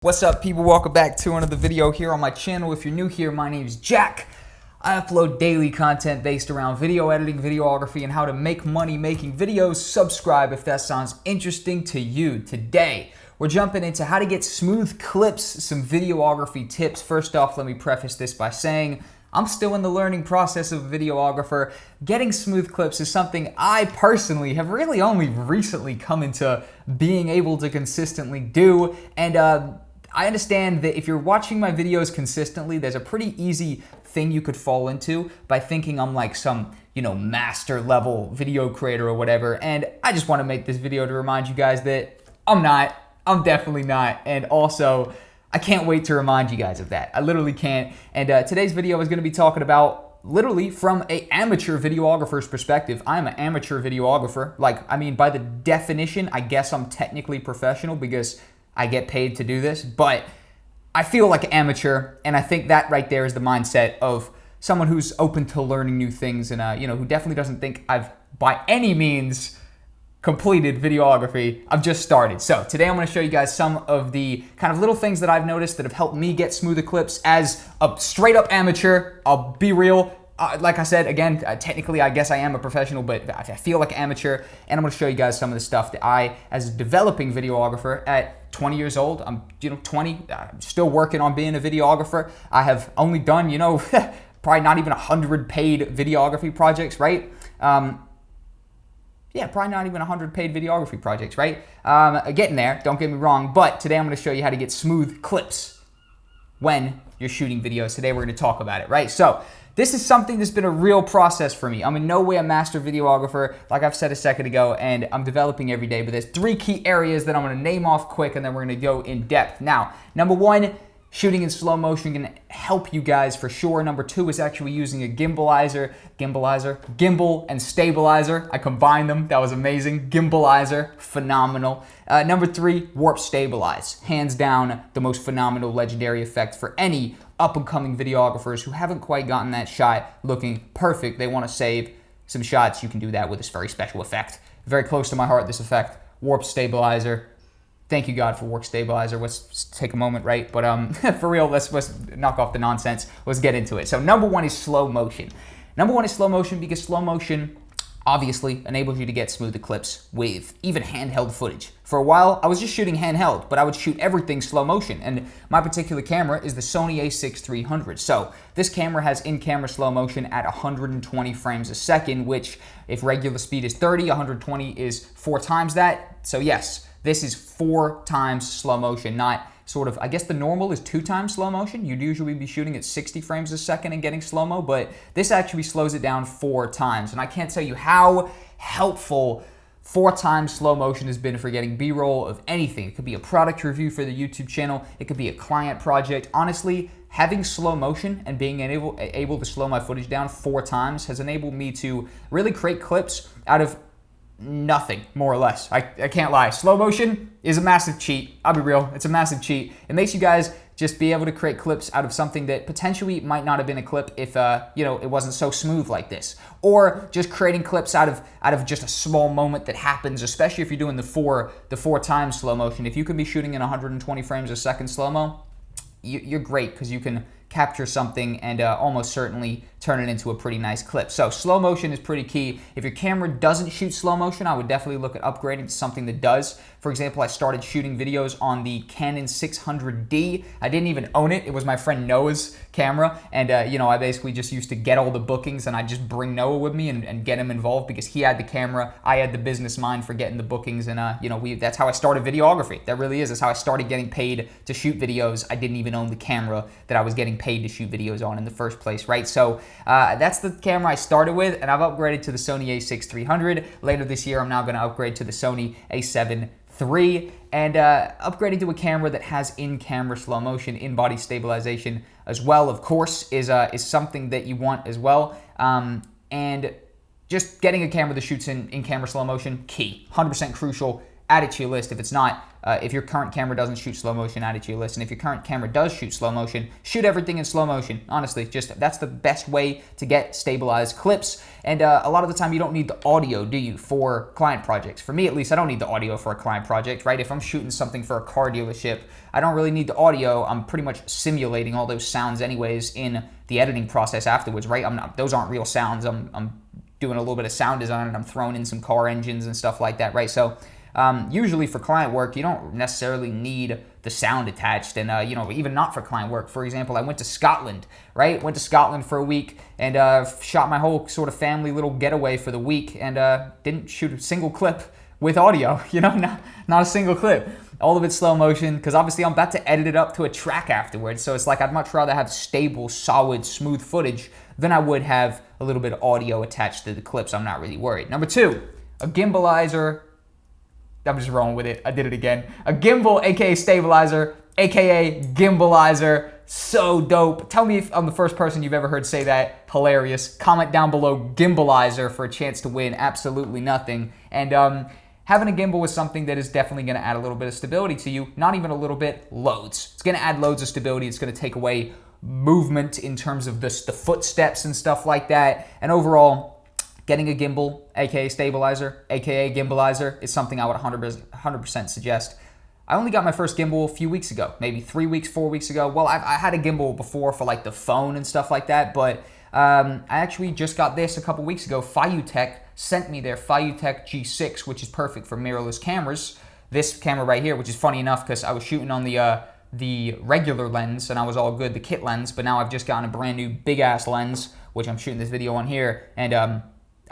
What's up, people? Welcome back to another video here on my channel. If you're new here, my name is Jack. I upload daily content based around video editing, videography, and how to make money making videos. Subscribe if that sounds interesting to you. Today, we're jumping into how to get smooth clips, some videography tips. First off, let me preface this by saying I'm still in the learning process of a videographer. Getting smooth clips is something I personally have really only recently come into being able to consistently do. And I understand that if you're watching my videos consistently, there's a pretty easy thing you could fall into by thinking I'm like some, master level video creator or whatever. And I just want to make this video to remind you guys that I'm not. I'm definitely not. And also, I can't wait to remind you guys of that. I literally can't. And today's video is going to be talking about literally from an amateur videographer's perspective. I'm an amateur videographer. By the definition, I guess I'm technically professional because I get paid to do this, but I feel like an amateur, and I think that right there is the mindset of someone who's open to learning new things and, who definitely doesn't think I've by any means completed videography. I've just started. So today I'm going to show you guys some of the kind of little things that I've noticed that have helped me get smoother clips as a straight up amateur. I'll be real. Like I said, again, technically I guess I am a professional, but I feel like an amateur, and I'm going to show you guys some of the stuff that I, as a developing videographer at 20 years old, I'm 20, still working on being a videographer. I have only done, probably not even 100 paid videography projects, right? Yeah, probably not even 100 paid videography projects, right? Getting there, don't get me wrong, but today I'm going to show you how to get smooth clips when you're shooting videos. Today we're going to talk about it, right? So this is something that's been a real process for me. I'm in no way a master videographer, like I've said a second ago, and I'm developing every day, but there's 3 key areas that I'm going to name off quick, and then we're going to go in depth. Now, number 1, shooting in slow motion can help you guys for sure. Number 2 is actually using a gimbal and stabilizer. I combined them. That was amazing. Gimbalizer, phenomenal. Number 3, warp stabilize. Hands down, the most phenomenal, legendary effect for any up-and-coming videographers who haven't quite gotten that shot looking perfect. They want to save some shots. You can do that with this very special effect. Very close to my heart, this effect. Warp stabilizer. Thank you, God, for Warp Stabilizer. Let's take a moment, right? But for real, let's knock off the nonsense. Let's get into it. So number 1 is slow motion. Number 1 is slow motion because slow motion obviously enables you to get smoother clips with even handheld footage. For a while, I was just shooting handheld, but I would shoot everything slow motion. And my particular camera is the Sony a6-300. So this camera has in-camera slow motion at 120 frames a second, which if regular speed is 30, 120 is 4 times that. So yes, this is 4 times slow motion, not sort of, I guess the normal is 2 times slow motion. You'd usually be shooting at 60 frames a second and getting slow-mo, but this actually slows it down 4 times. And I can't tell you how helpful 4 times slow motion has been for getting B-roll of anything. It could be a product review for the YouTube channel. It could be a client project. Honestly, having slow motion and being able to slow my footage down 4 times has enabled me to really create clips out of nothing, more or less. I can't lie. Slow motion is a massive cheat. I'll be real. It's a massive cheat. It makes you guys just be able to create clips out of something that potentially might not have been a clip if it wasn't so smooth like this. Or just creating clips out of just a small moment that happens, especially if you're doing the four times slow motion. If you can be shooting in 120 frames a second slow-mo, you're great because you can capture something and almost certainly turn it into a pretty nice clip. So slow motion is pretty key. If your camera doesn't shoot slow motion, I would definitely look at upgrading to something that does. For example, I started shooting videos on the Canon 600D. I didn't even own it. It was my friend Noah's camera, and I basically just used to get all the bookings, and I just bring Noah with me and get him involved because he had the camera, I had the business mind for getting the bookings, and that's how I started videography. That really is. That's how I started getting paid to shoot videos. I didn't even own the camera that I was getting paid to shoot videos on in the first place, right? So that's the camera I started with, and I've upgraded to the Sony a6-300. Later this year, I'm now going to upgrade to the Sony a7 III, and upgrading to a camera that has in-camera slow motion, in-body stabilization as well, of course, is something that you want as well. And just getting a camera that shoots in-camera slow motion, key, 100% crucial. add it to your list. If it's not, if your current camera doesn't shoot slow motion, add it to your list. And if your current camera does shoot slow motion, shoot everything in slow motion. Honestly, that's the best way to get stabilized clips. And a lot of the time you don't need the audio, do you, for client projects? For me at least, I don't need the audio for a client project, right? If I'm shooting something for a car dealership, I don't really need the audio. I'm pretty much simulating all those sounds anyways in the editing process afterwards, right? Those aren't real sounds. I'm doing a little bit of sound design and I'm throwing in some car engines and stuff like that, right? So usually for client work, you don't necessarily need the sound attached, and even not for client work. For example, I went to Scotland, right? Went to Scotland for a week and shot my whole sort of family little getaway for the week, and didn't shoot a single clip with audio, not a single clip. All of it slow motion, because obviously I'm about to edit it up to a track afterwards, so it's like I'd much rather have stable, solid, smooth footage than I would have a little bit of audio attached to the clips. I'm not really worried. Number 2, a gimbalizer. I'm just rolling with it. I did it again. A gimbal, aka stabilizer, aka gimbalizer. So dope. Tell me if I'm the first person you've ever heard say that. Hilarious. Comment down below gimbalizer for a chance to win absolutely nothing. And having a gimbal is something that is definitely going to add a little bit of stability to you. Not even a little bit, loads. It's going to add loads of stability. It's going to take away movement in terms of the footsteps and stuff like that. And overall, getting a gimbal, aka stabilizer, aka gimbalizer, is something I would 100% suggest. I only got my first gimbal a few weeks ago, maybe 3 weeks, 4 weeks ago. Well, I had a gimbal before for like the phone and stuff like that, but I actually just got this a couple weeks ago. Fiutech sent me their Fiutech G6, which is perfect for mirrorless cameras. This camera right here, which is funny enough because I was shooting on the regular lens and I was all good, the kit lens, but now I've just gotten a brand new big ass lens, which I'm shooting this video on here, and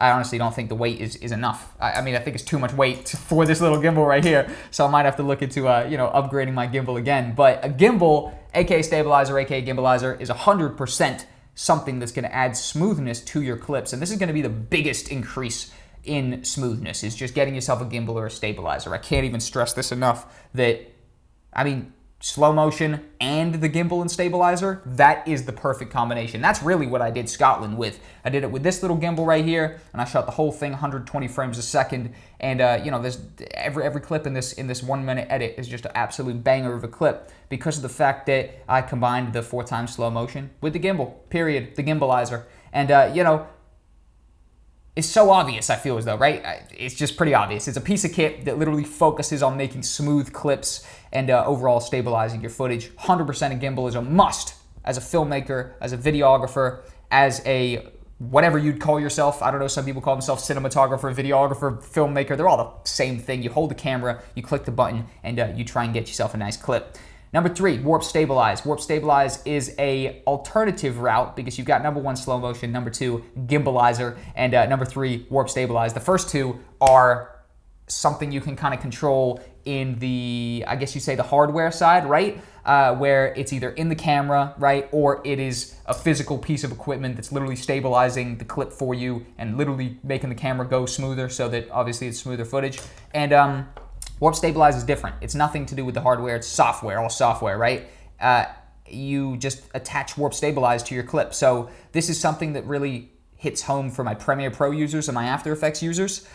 I honestly don't think the weight is enough. I mean, I think it's too much weight for this little gimbal right here, so I might have to look into upgrading my gimbal again. But a gimbal, aka stabilizer, aka gimbalizer, is 100% something that's going to add smoothness to your clips, and this is going to be the biggest increase in smoothness, is just getting yourself a gimbal or a stabilizer. I can't even stress this enough that, I mean, slow motion and the gimbal and stabilizer, that is the perfect combination. That's really what I did Scotland with. I did it with this little gimbal right here, and I shot the whole thing 120 frames a second, and there's every clip in this 1 minute edit is just an absolute banger of a clip because of the fact that I combined the 4x slow motion with the gimbal, period, the gimbalizer. And it's so obvious, I feel as though, right? It's just pretty obvious. It's a piece of kit that literally focuses on making smooth clips and overall stabilizing your footage. 100% a gimbal is a must as a filmmaker, as a videographer, as a whatever you'd call yourself. I don't know, some people call themselves cinematographer, videographer, filmmaker. They're all the same thing. You hold the camera, you click the button, and you try and get yourself a nice clip. Number 3, warp stabilize. Warp stabilize is a alternative route because you've got number 1, slow motion, number 2, gimbalizer, and number 3, warp stabilize. The first two are something you can kind of control in the, I guess you say, the hardware side, right? Where it's either in the camera, right? Or it is a physical piece of equipment that's literally stabilizing the clip for you and literally making the camera go smoother so that obviously it's smoother footage. And warp stabilize is different. It's nothing to do with the hardware. It's software, all software, right? You just attach warp stabilize to your clip. So this is something that really hits home for my Premiere Pro users and my After Effects users.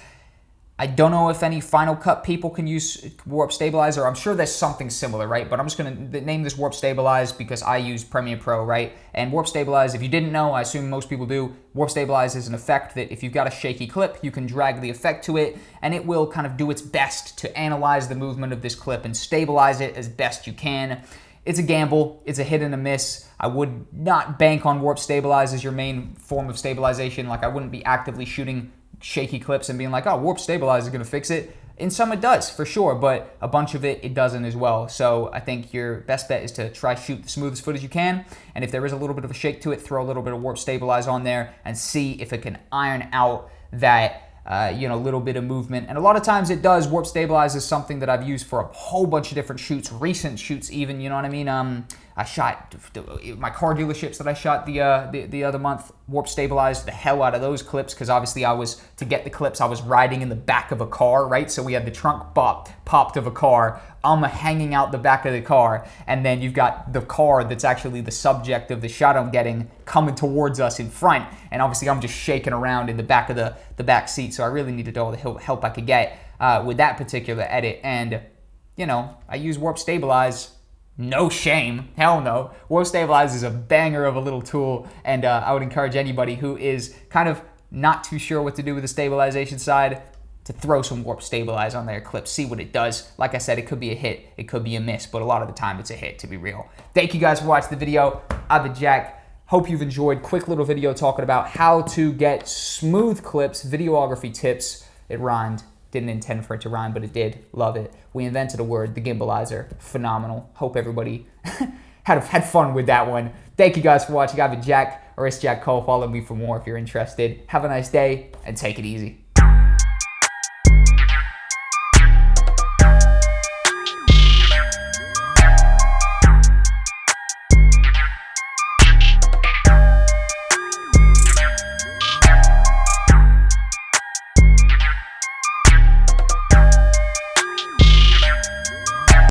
I don't know if any Final Cut people can use warp stabilizer. I'm sure there's something similar, right? But I'm just going to name this warp stabilize because I use Premiere Pro, right? And warp stabilize, if you didn't know, I assume most people do, warp stabilize is an effect that if you've got a shaky clip, you can drag the effect to it and it will kind of do its best to analyze the movement of this clip and stabilize it as best you can. It's a gamble, it's a hit and a miss. I would not bank on warp stabilize as your main form of stabilization. Like I wouldn't be actively shooting shaky clips and being like, oh, warp stabilize is going to fix it. In some it does, for sure, but a bunch of it doesn't as well. So I think your best bet is to try shoot the smoothest footage you can, and if there is a little bit of a shake to it, throw a little bit of warp stabilize on there and see if it can iron out that little bit of movement. And a lot of times it does. Warp stabilize is something that I've used for a whole bunch of different shoots, recent shoots even, you know what I mean? I shot my car dealerships that I shot the other month, warp stabilized the hell out of those clips, because obviously to get the clips, I was riding in the back of a car, right? So we had the trunk popped of a car. I'm hanging out the back of the car, and then you've got the car that's actually the subject of the shot I'm getting coming towards us in front, and obviously I'm just shaking around in the back of the back seat. So I really needed all the help I could get with that particular edit, and you know, I use warp stabilize. No shame, hell no. Warp stabilize is a banger of a little tool, and I would encourage anybody who is kind of not too sure what to do with the stabilization side to throw some warp stabilize on their clips, see what it does. Like I said, it could be a hit, it could be a miss, but a lot of the time it's a hit, to be real. Thank you guys for watching the video. I've been Jack. Hope you've enjoyed. Quick little video talking about how to get smooth clips, videography tips. It rhymed. Didn't intend for it to rhyme, but it did. Love it. We invented a word, the Gimbalizer. Phenomenal. Hope everybody had fun with that one. Thank you guys for watching. I've been Jack, or ItsJackCole. Follow me for more if you're interested. Have a nice day, and take it easy.